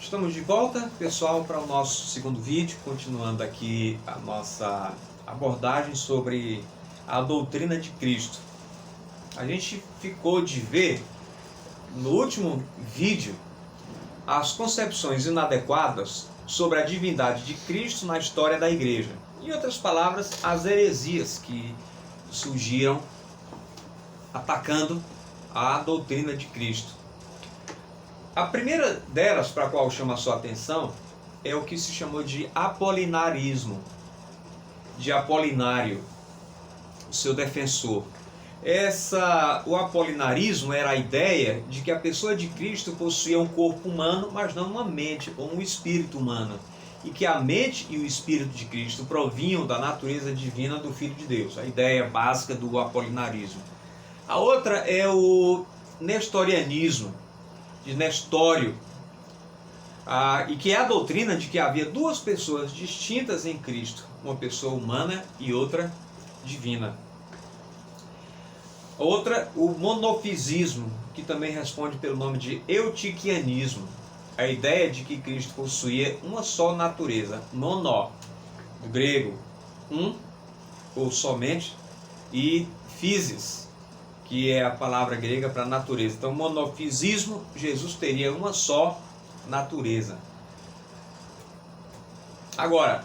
Estamos de volta, pessoal, para o nosso segundo vídeo, continuando aqui a nossa abordagem sobre a doutrina de Cristo. A gente ficou de ver no último vídeo as concepções inadequadas sobre a divindade de Cristo na história da igreja. Em outras palavras, as heresias que surgiram atacando a doutrina de Cristo. A primeira delas, para a qual chama a sua atenção, é o que se chamou de apolinarismo, de Apolinário, o seu defensor. O apolinarismo era a ideia de que a pessoa de Cristo possuía um corpo humano, mas não uma mente ou um espírito humano, e que a mente e o espírito de Cristo provinham da natureza divina do Filho de Deus, a ideia básica do apolinarismo. A outra é o nestorianismo, de Nestório, e que é a doutrina de que havia duas pessoas distintas em Cristo, uma pessoa humana e outra divina. Outra, o monofisismo, que também responde pelo nome de eutiquianismo, a ideia de que Cristo possuía uma só natureza, mono, do grego, ou somente, e physis, que é a palavra grega para natureza. Então, monofisismo, Jesus teria uma só natureza. Agora,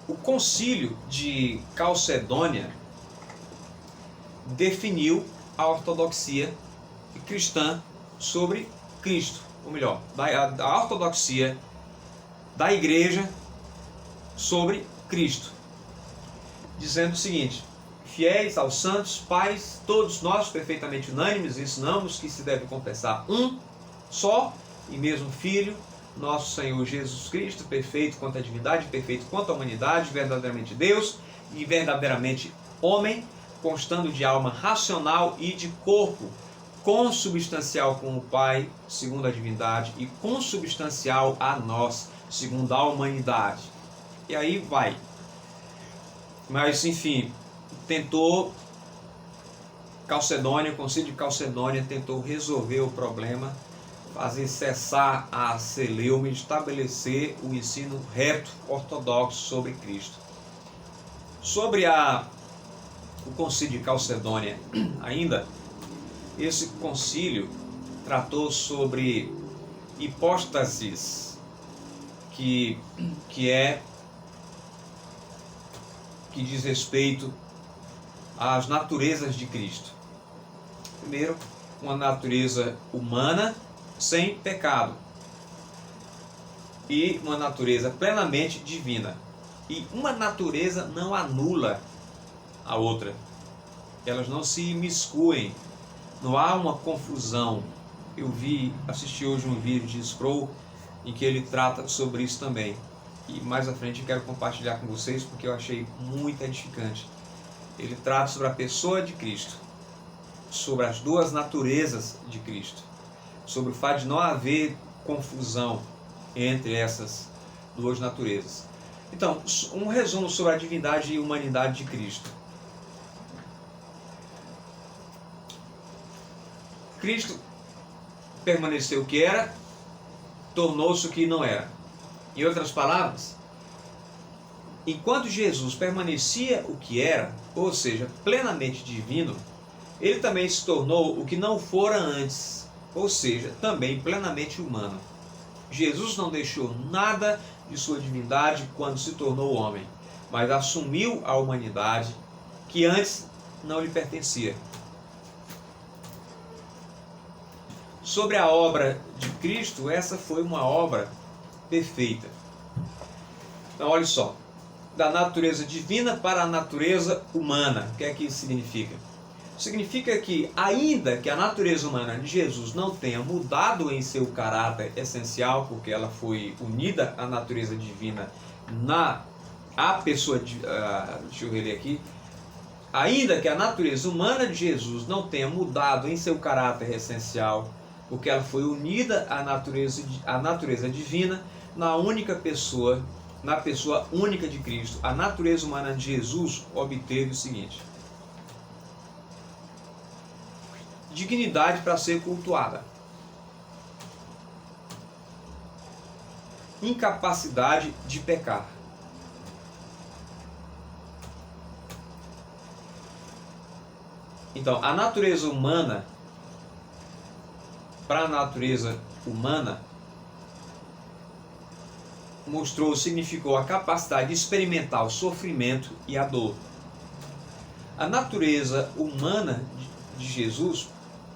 o concílio de Calcedônia definiu a ortodoxia cristã sobre Cristo, ou melhor, a ortodoxia da igreja sobre Cristo, dizendo o seguinte: fiéis aos santos pais, todos nós perfeitamente unânimes ensinamos que se deve confessar um só e mesmo Filho, nosso Senhor Jesus Cristo, perfeito quanto à divindade, perfeito quanto à humanidade, verdadeiramente Deus e verdadeiramente homem, constando de alma racional e de corpo, consubstancial com o Pai, segundo a divindade, e consubstancial a nós, segundo a humanidade. E aí vai. Mas, enfim, o concílio de Calcedônia tentou resolver o problema, fazer cessar a celeuma e estabelecer o ensino reto ortodoxo sobre Cristo. Sobre o concílio de Calcedônia ainda, esse concílio tratou sobre hipóstasis, que diz respeito às naturezas de Cristo. Primeiro, uma natureza humana sem pecado e uma natureza plenamente divina. E uma natureza não anula a outra. Elas não se imiscuem. Não há uma confusão. Eu assisti hoje um vídeo de Sproul em que ele trata sobre isso também. E mais à frente eu quero compartilhar com vocês porque eu achei muito edificante. Ele trata sobre a pessoa de Cristo, sobre as duas naturezas de Cristo, sobre o fato de não haver confusão entre essas duas naturezas. Então, um resumo sobre a divindade e humanidade de Cristo. Cristo permaneceu o que era, tornou-se o que não era. Em outras palavras, enquanto Jesus permanecia o que era, ou seja, plenamente divino, ele também se tornou o que não fora antes, ou seja, também plenamente humano. Jesus não deixou nada de sua divindade quando se tornou homem, mas assumiu a humanidade que antes não lhe pertencia. Sobre a obra de Cristo, essa foi uma obra perfeita. Então, olha só, da natureza divina para a natureza humana. O que é que isso significa? Significa que, ainda que a natureza humana de Jesus não tenha mudado em seu caráter essencial, porque ela foi unida à natureza divina à pessoa deixa eu reler aqui. Ainda que a natureza humana de Jesus não tenha mudado em seu caráter essencial, porque ela foi unida à natureza divina, na pessoa única de Cristo, a natureza humana de Jesus obteve o seguinte: dignidade para ser cultuada. incapacidade de pecar. Então, a natureza humana, para a natureza humana, significou a capacidade de experimentar o sofrimento e a dor. A natureza humana de Jesus,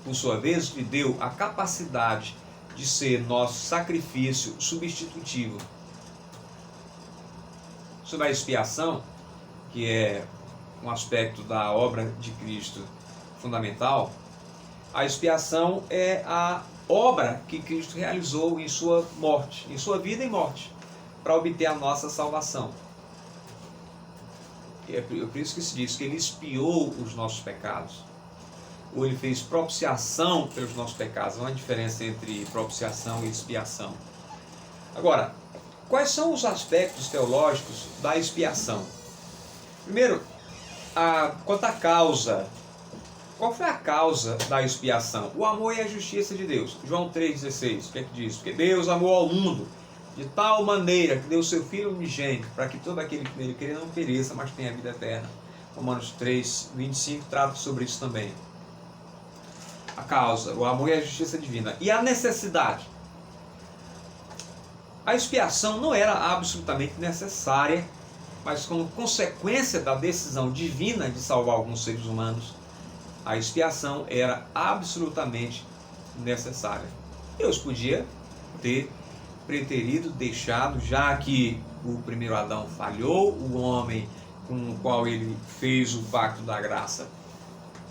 por sua vez, lhe deu a capacidade de ser nosso sacrifício substitutivo. Sobre a expiação, que é um aspecto da obra de Cristo fundamental, a expiação é a obra que Cristo realizou em sua morte, em sua vida e morte, para obter a nossa salvação. É por isso que se diz que ele expiou os nossos pecados, ou ele fez propiciação pelos nossos pecados. Não há diferença entre propiciação e expiação. Agora, quais são os aspectos teológicos da expiação? Primeiro, quanto à causa. Qual foi a causa da expiação? O amor e a justiça de Deus. João 3,16, o que é que diz? Porque Deus amou ao mundo de tal maneira que deu o seu Filho unigênito, para que todo aquele que nele crê não pereça, mas tenha a vida eterna. Romanos 3,25 trata sobre isso também. A causa, o amor e a justiça divina. E a necessidade. A expiação não era absolutamente necessária, mas como consequência da decisão divina de salvar alguns seres humanos, a expiação era absolutamente necessária. Deus podia ter preterido, deixado, já que o primeiro Adão falhou, o homem com o qual ele fez o pacto da graça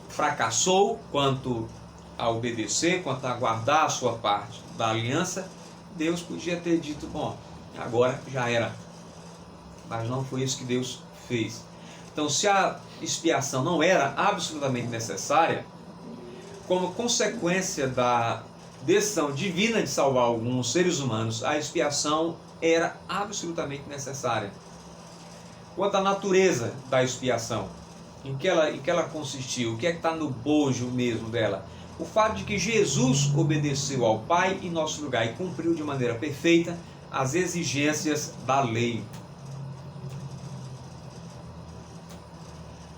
fracassou quanto a obedecer, quanto a guardar a sua parte da aliança. Deus podia ter dito, bom, agora já era. Mas não foi isso que Deus fez. Então, se a expiação não era absolutamente necessária, como consequência da decisão divina de salvar alguns seres humanos, a expiação era absolutamente necessária. Quanto à natureza da expiação, em que ela consistiu, o que é que está no bojo mesmo dela? O fato de que Jesus obedeceu ao Pai em nosso lugar e cumpriu de maneira perfeita as exigências da lei.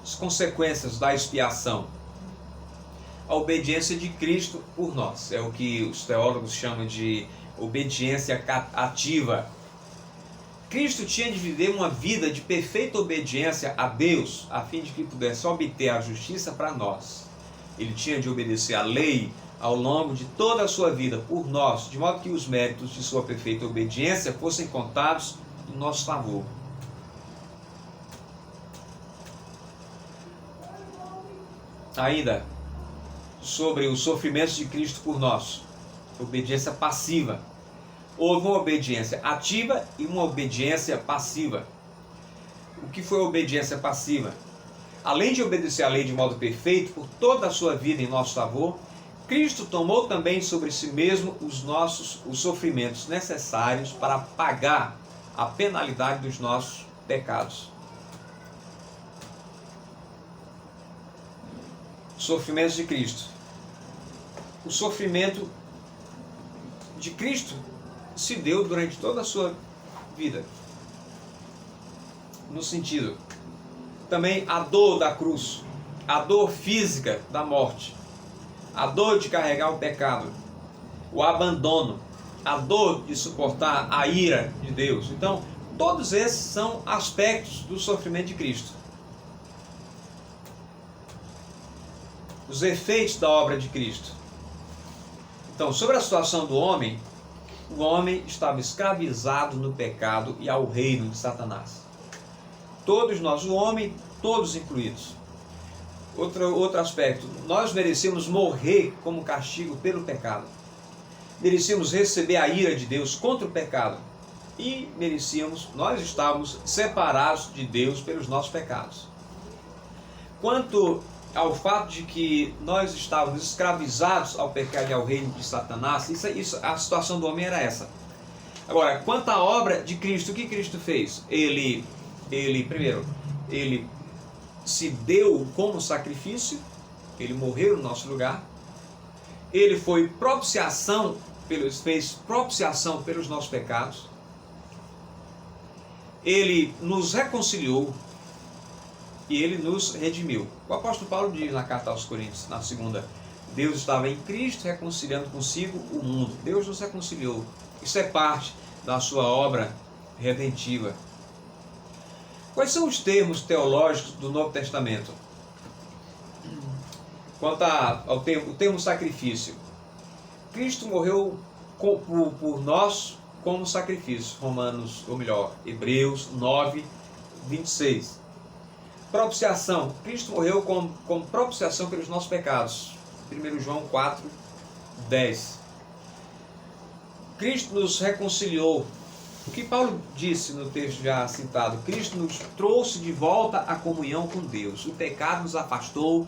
As consequências da expiação. A obediência de Cristo por nós. É o que os teólogos chamam de obediência ativa. Cristo tinha de viver uma vida de perfeita obediência a Deus, a fim de que pudesse obter a justiça para nós. Ele tinha de obedecer à lei ao longo de toda a sua vida por nós, de modo que os méritos de sua perfeita obediência fossem contados em nosso favor. Ainda sobre os sofrimentos de Cristo por nós, obediência passiva. Houve uma obediência ativa e uma obediência passiva. O que foi a obediência passiva? Além de obedecer à lei de modo perfeito por toda a sua vida em nosso favor, Cristo tomou também sobre si mesmo os sofrimentos necessários para pagar a penalidade dos nossos pecados. Sofrimentos de Cristo. O sofrimento de Cristo se deu durante toda a sua vida. No sentido, também a dor da cruz, a dor física da morte, a dor de carregar o pecado, o abandono, a dor de suportar a ira de Deus. Então, todos esses são aspectos do sofrimento de Cristo. Os efeitos da obra de Cristo. Então, sobre a situação do homem, o homem estava escravizado no pecado e ao reino de Satanás. Todos nós, o homem, todos incluídos. Outro aspecto, nós merecíamos morrer como castigo pelo pecado. Merecíamos receber a ira de Deus contra o pecado. E nós estávamos separados de Deus pelos nossos pecados. Quanto ao fato de que nós estávamos escravizados ao pecado e ao reino de Satanás, a situação do homem era essa. Agora, quanto à obra de Cristo, o que Cristo fez? Ele se deu como sacrifício, ele morreu no nosso lugar, ele fez propiciação pelos nossos pecados, ele nos reconciliou e ele nos redimiu. O apóstolo Paulo diz na carta aos Coríntios, na segunda: Deus estava em Cristo reconciliando consigo o mundo. Deus nos reconciliou. Isso é parte da sua obra redentiva. Quais são os termos teológicos do Novo Testamento? Quanto ao termo sacrifício, Cristo morreu por nós como sacrifício. Hebreus 9, 26. Propiciação, Cristo morreu como propiciação pelos nossos pecados. 1 João 4, 10. Cristo nos reconciliou. O que Paulo disse no texto já citado: Cristo nos trouxe de volta à comunhão com Deus. O pecado nos afastou.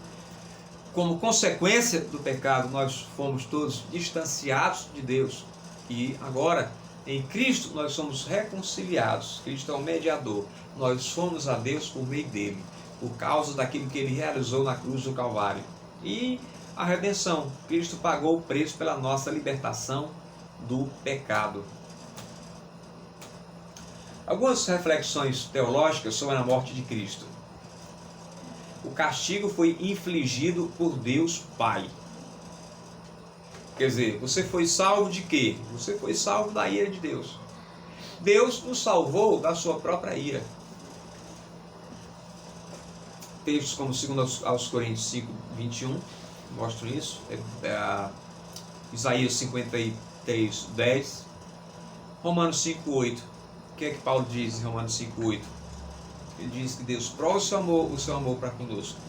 Como consequência do pecado, nós fomos todos distanciados de Deus. E agora, em Cristo, nós somos reconciliados. Cristo é o mediador. Nós somos a Deus por meio dele, por causa daquilo que ele realizou na cruz do Calvário. E a redenção. Cristo pagou o preço pela nossa libertação do pecado. Algumas reflexões teológicas sobre a morte de Cristo. O castigo foi infligido por Deus Pai. Quer dizer, você foi salvo de quê? Você foi salvo da ira de Deus. Deus nos salvou da sua própria ira. Textos como 2 aos Coríntios 5, 21 mostram isso. Isaías 53, 10. Romanos 5, 8. O que é que Paulo diz em Romanos 5, 8? Ele diz que Deus prova o seu amor para conosco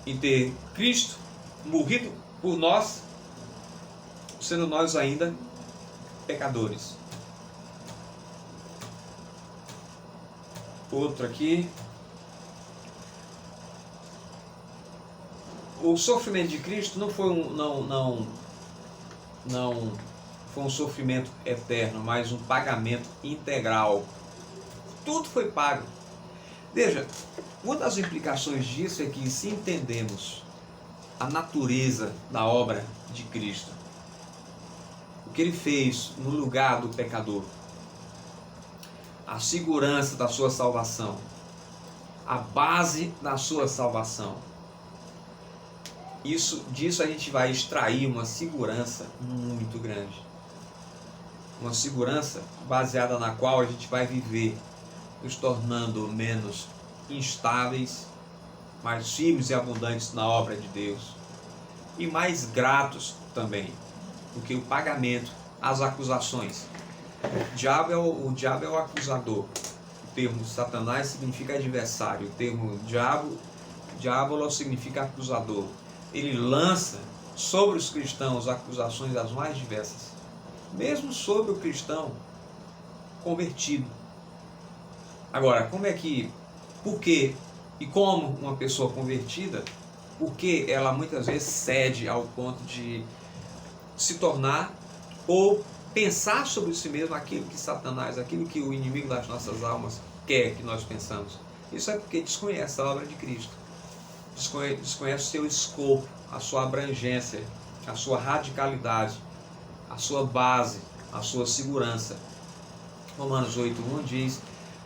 em ter Cristo morrido por nós, sendo nós ainda pecadores. Outro aqui. O sofrimento de Cristo não foi não foi um sofrimento eterno, mas um pagamento integral. Tudo foi pago. Veja, uma das implicações disso é que, se entendemos a natureza da obra de Cristo, o que ele fez no lugar do pecador, a segurança da sua salvação, a base da sua salvação, disso a gente vai extrair uma segurança muito grande. Uma segurança baseada na qual a gente vai viver, nos tornando menos instáveis, mais firmes e abundantes na obra de Deus, e mais gratos também, porque o pagamento, as acusações. O diabo é o acusador. O termo Satanás significa adversário. O termo diabo significa acusador. Ele lança sobre os cristãos acusações das mais diversas, mesmo sobre o cristão convertido. Agora, por que e como uma pessoa convertida, por que ela muitas vezes cede ao ponto de se tornar ou pensar sobre si mesmo aquilo que Satanás, aquilo que o inimigo das nossas almas quer que nós pensamos? Isso é porque desconhece a obra de Cristo, desconhece o seu escopo, a sua abrangência, a sua radicalidade, a sua base, a sua segurança. Romanos 8:1 diz: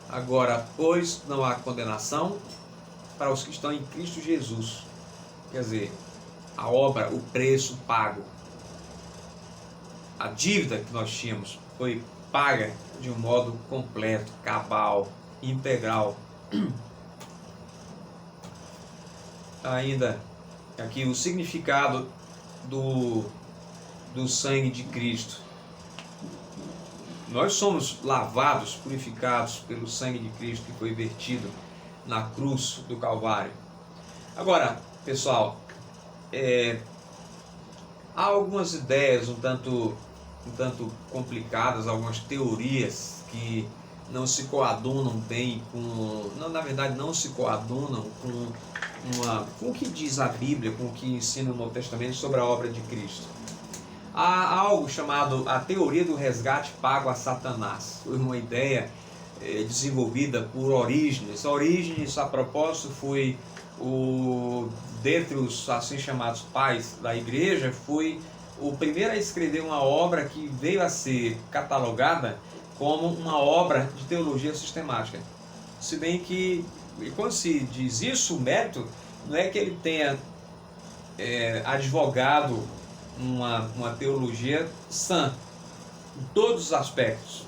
agora, pois, não há condenação para os que estão em Cristo Jesus. Quer dizer, a obra, o preço pago, a dívida que nós tínhamos foi paga de um modo completo, cabal, integral. Ainda aqui o significado do sangue de Cristo. Nós somos lavados, purificados pelo sangue de Cristo que foi vertido na cruz do Calvário. Agora, pessoal, há algumas ideias um tanto complicadas, algumas teorias que não se coadunam bem não se coadunam com o que diz a Bíblia, com o que ensina o Novo Testamento sobre a obra de Cristo. Há algo chamado a teoria do resgate pago a Satanás. Foi uma ideia desenvolvida por Orígenes. Orígenes, a propósito, foi dentre os assim chamados pais da igreja, foi o primeiro a escrever uma obra que veio a ser catalogada como uma obra de teologia sistemática. Se bem que, e quando se diz isso, o mérito não é que ele tenha advogado uma teologia sã em todos os aspectos,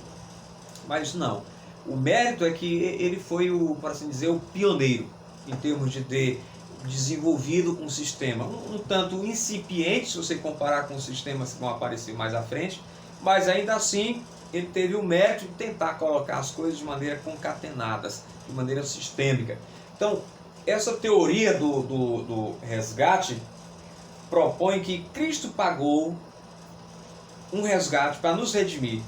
mas não. O mérito é que ele foi por assim dizer, o pioneiro em termos de ter desenvolvido um sistema um tanto incipiente, se você comparar com os sistemas que vão aparecer mais à frente, mas ainda assim ele teve o mérito de tentar colocar as coisas de maneira concatenadas, de maneira sistêmica. Então, essa teoria do resgate propõe que Cristo pagou um resgate para nos redimir,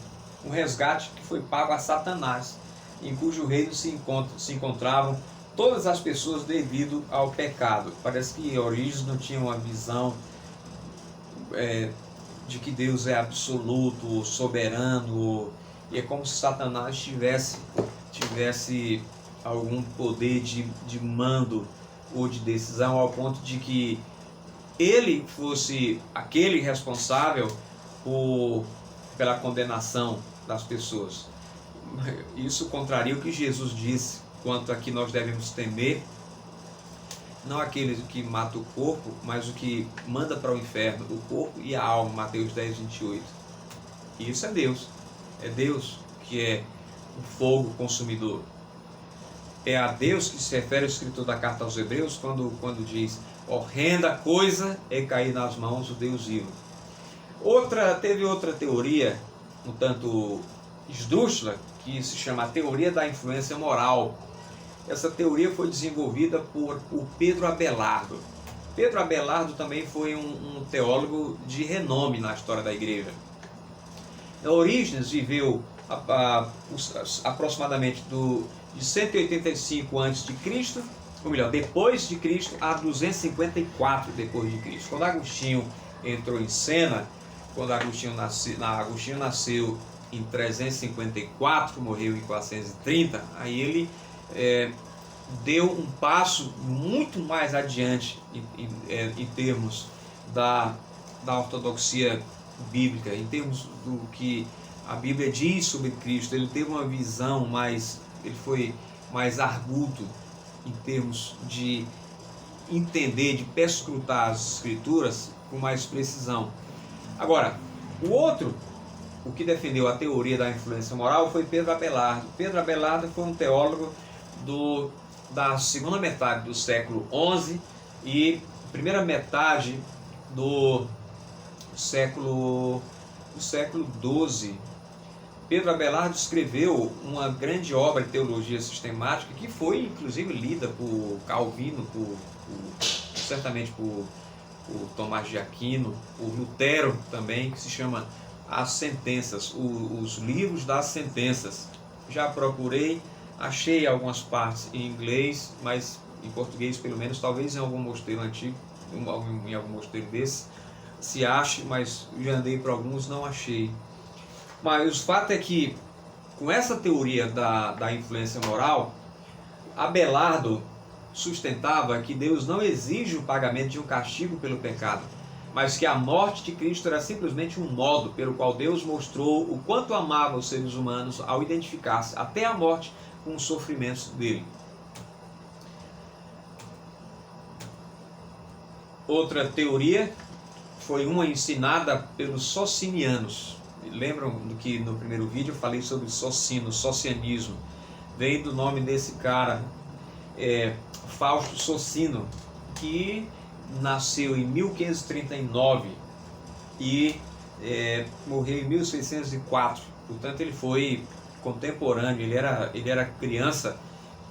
um resgate que foi pago a Satanás, em cujo reino se encontravam todas as pessoas devido ao pecado. Parece que Orígenes não tinha uma visão de que Deus é absoluto, soberano, e é como se Satanás tivesse algum poder de mando ou de decisão, ao ponto de que ele fosse aquele responsável pela condenação das pessoas. Isso contraria o que Jesus disse quanto a que nós devemos temer, não aquele que mata o corpo, mas o que manda para o inferno, o corpo e a alma, Mateus 10, 28. E isso é Deus que é o fogo consumidor. É a Deus que se refere o escritor da carta aos Hebreus quando diz: horrenda coisa é cair nas mãos do Deus vivo. Teve outra teoria, um tanto esdrúxula, que se chama a teoria da influência moral. Essa teoria foi desenvolvida por Pedro Abelardo. Pedro Abelardo também foi um teólogo de renome na história da igreja. Orígenes viveu aproximadamente de 185 a.C., ou melhor, depois de Cristo, a 254 depois de Cristo. Quando Agostinho entrou em cena, quando Agostinho nasceu em 354, morreu em 430, aí ele deu um passo muito mais adiante em termos da ortodoxia bíblica, em termos do que a Bíblia diz sobre Cristo. Ele teve uma visão ele foi mais arguto em termos de entender, de perscrutar as Escrituras com mais precisão. Agora, o que defendeu a teoria da influência moral foi Pedro Abelardo. Pedro Abelardo foi um teólogo da segunda metade do século XI e primeira metade do século XII. Pedro Abelardo escreveu uma grande obra de teologia sistemática que foi inclusive lida por Calvino, certamente por Tomás de Aquino, por Lutero também, que se chama As Sentenças, os livros das sentenças. Já procurei, achei algumas partes em inglês, mas em português pelo menos, talvez em algum mosteiro antigo, em algum mosteiro desse se ache, mas já andei por alguns, não achei. Mas o fato é que, com essa teoria da influência moral, Abelardo sustentava que Deus não exige o pagamento de um castigo pelo pecado, mas que a morte de Cristo era simplesmente um modo pelo qual Deus mostrou o quanto amava os seres humanos ao identificar-se até a morte com os sofrimentos dele. Outra teoria foi uma ensinada pelos socinianos. Lembram do que no primeiro vídeo eu falei sobre socianismo? Vem do nome desse cara, Fausto Socino, que nasceu em 1539 e morreu em 1604. Portanto, ele foi contemporâneo, ele era criança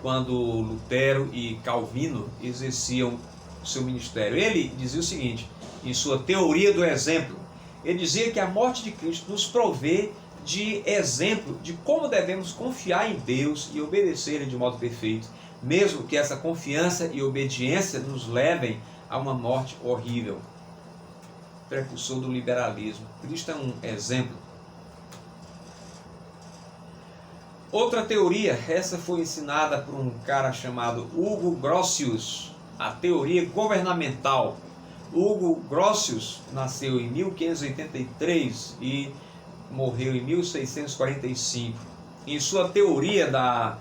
quando Lutero e Calvino exerciam seu ministério. Ele dizia o seguinte, em sua teoria do exemplo, ele dizia que a morte de Cristo nos provê de exemplo de como devemos confiar em Deus e obedecer de modo perfeito, mesmo que essa confiança e obediência nos levem a uma morte horrível. Precursor do liberalismo. Cristo é um exemplo. Outra teoria, essa foi ensinada por um cara chamado Hugo Grotius, a teoria governamental. Hugo Grotius nasceu em 1583 e morreu em 1645. Em sua teoria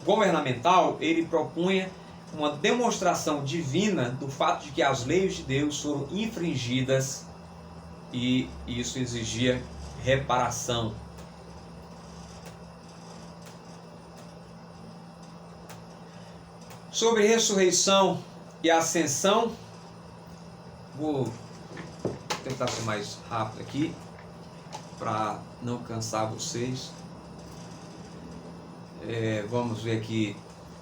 governamental, ele propunha uma demonstração divina do fato de que as leis de Deus foram infringidas e isso exigia reparação. Sobre ressurreição e ascensão, vou tentar ser mais rápido aqui para não cansar vocês. Vamos ver aqui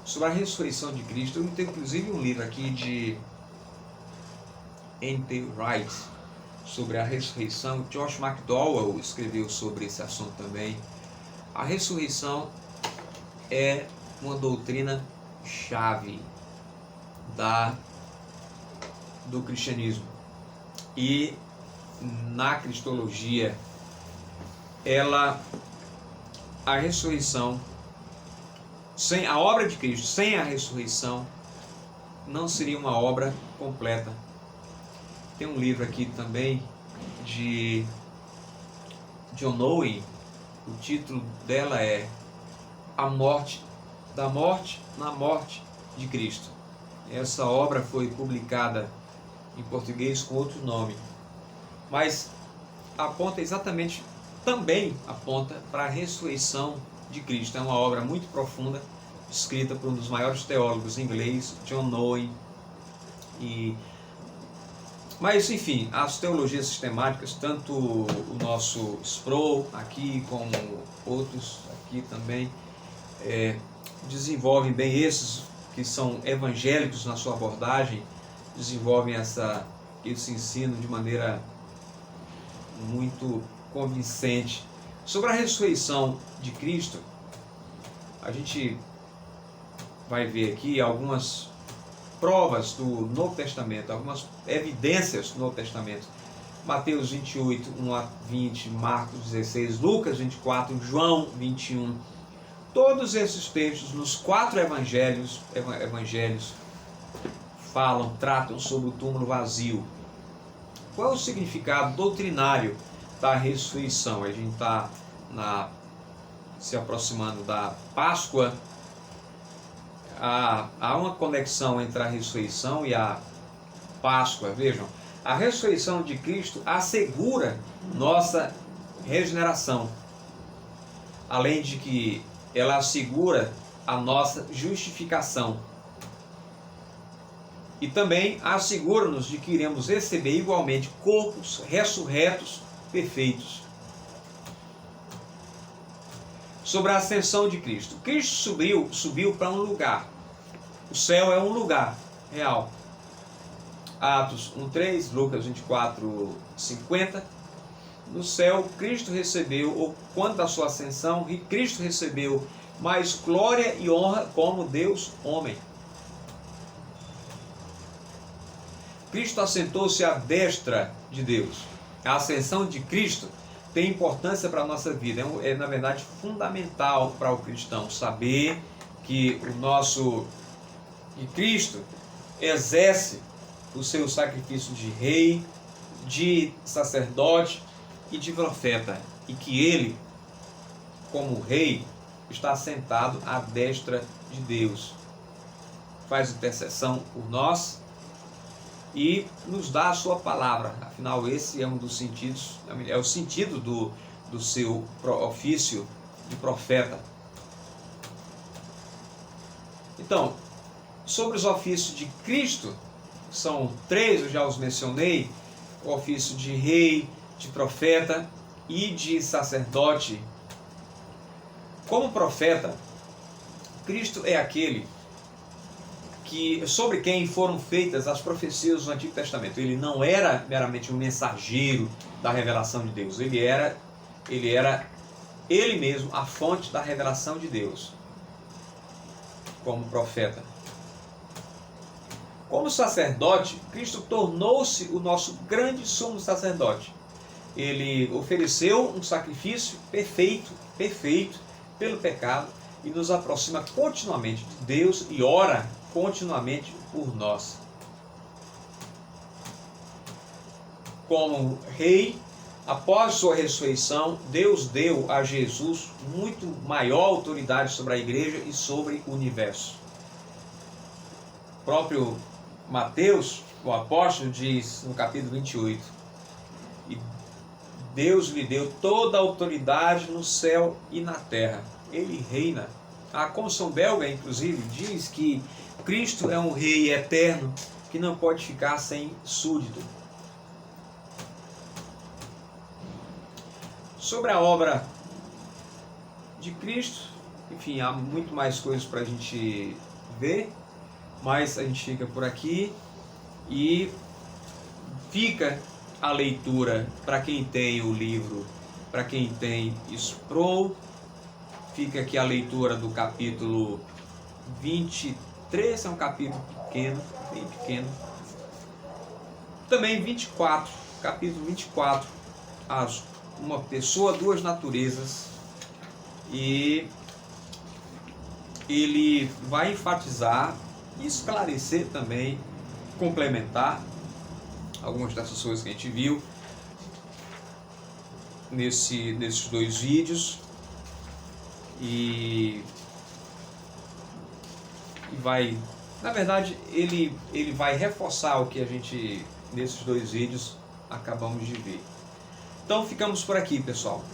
sobre a ressurreição de Cristo. Eu tenho inclusive um livro aqui de N.T. Wright sobre a ressurreição. Josh McDowell escreveu sobre esse assunto também. A ressurreição é uma doutrina chave do cristianismo, e na cristologia a ressurreição, sem a obra de Cristo, sem a ressurreição, não seria uma obra completa. Tem um livro aqui também de John Owen, o título dela é A Morte, da Morte na Morte de Cristo. Essa obra foi publicada em português com outro nome, mas também aponta para a ressurreição de Cristo. É uma obra muito profunda, escrita por um dos maiores teólogos inglês, John Owen. Mas enfim, as teologias sistemáticas, tanto o nosso Sproul aqui como outros aqui também, desenvolvem bem, esses que são evangélicos na sua abordagem, desenvolvem esse ensino de maneira muito convincente. Sobre a ressurreição de Cristo, a gente vai ver aqui algumas provas do Novo Testamento, algumas evidências do Novo Testamento. Mateus 28, 1 a 20, Marcos 16, Lucas 24, João 21. Todos esses textos, nos 4 evangelhos tratam sobre o túmulo vazio. Qual é o significado doutrinário da ressurreição? A gente está se aproximando da Páscoa. Há uma conexão entre a ressurreição e a Páscoa. Vejam, a ressurreição de Cristo assegura nossa regeneração, além de que ela assegura a nossa justificação. E também assegura-nos de que iremos receber igualmente corpos ressurretos perfeitos. Sobre a ascensão de Cristo. Cristo subiu para um lugar. O céu é um lugar real. Atos 1:3, Lucas 24:50. No céu, Cristo recebeu, ou quando da sua ascensão, Cristo recebeu mais glória e honra como Deus homem. Cristo assentou-se à destra de Deus. A ascensão de Cristo tem importância para a nossa vida. É na verdade fundamental para o cristão saber que que Cristo exerce o seu sacrifício de rei, de sacerdote e de profeta, e que ele, como rei, está sentado à destra de Deus, faz intercessão por nós e nos dá a sua palavra. Afinal, esse é um dos sentidos, é o sentido do seu ofício de profeta. Então, sobre os ofícios de Cristo, são 3, eu já os mencionei: o ofício de rei, de profeta e de sacerdote. Como profeta, Cristo é aquele sobre quem foram feitas as profecias do Antigo Testamento. Ele não era meramente um mensageiro da revelação de Deus. Ele era ele mesmo a fonte da revelação de Deus, como profeta. Como sacerdote, Cristo tornou-se o nosso grande sumo sacerdote. Ele ofereceu um sacrifício perfeito pelo pecado e nos aproxima continuamente de Deus e ora continuamente por nós. Como rei, Após sua ressurreição, Deus deu a Jesus muito maior autoridade sobre a igreja e sobre o universo. O próprio Mateus, o apóstolo, diz no capítulo 28, e Deus lhe deu toda a autoridade no céu e na terra. Ele reina. A Constituição belga, inclusive, diz que Cristo é um rei eterno que não pode ficar sem súdito. Sobre a obra de Cristo, enfim, há muito mais coisas para a gente ver, mas a gente fica por aqui e fica a leitura para quem tem o livro, para quem tem Sproul, fica aqui a leitura do capítulo 23, é um capítulo pequeno, bem pequeno. Também 24, capítulo 24, uma pessoa, duas naturezas, e ele vai enfatizar, esclarecer também, complementar algumas dessas coisas que a gente viu nesses dois vídeos, e vai, na verdade, ele vai reforçar o que a gente nesses dois vídeos acabamos de ver. Então ficamos por aqui, pessoal.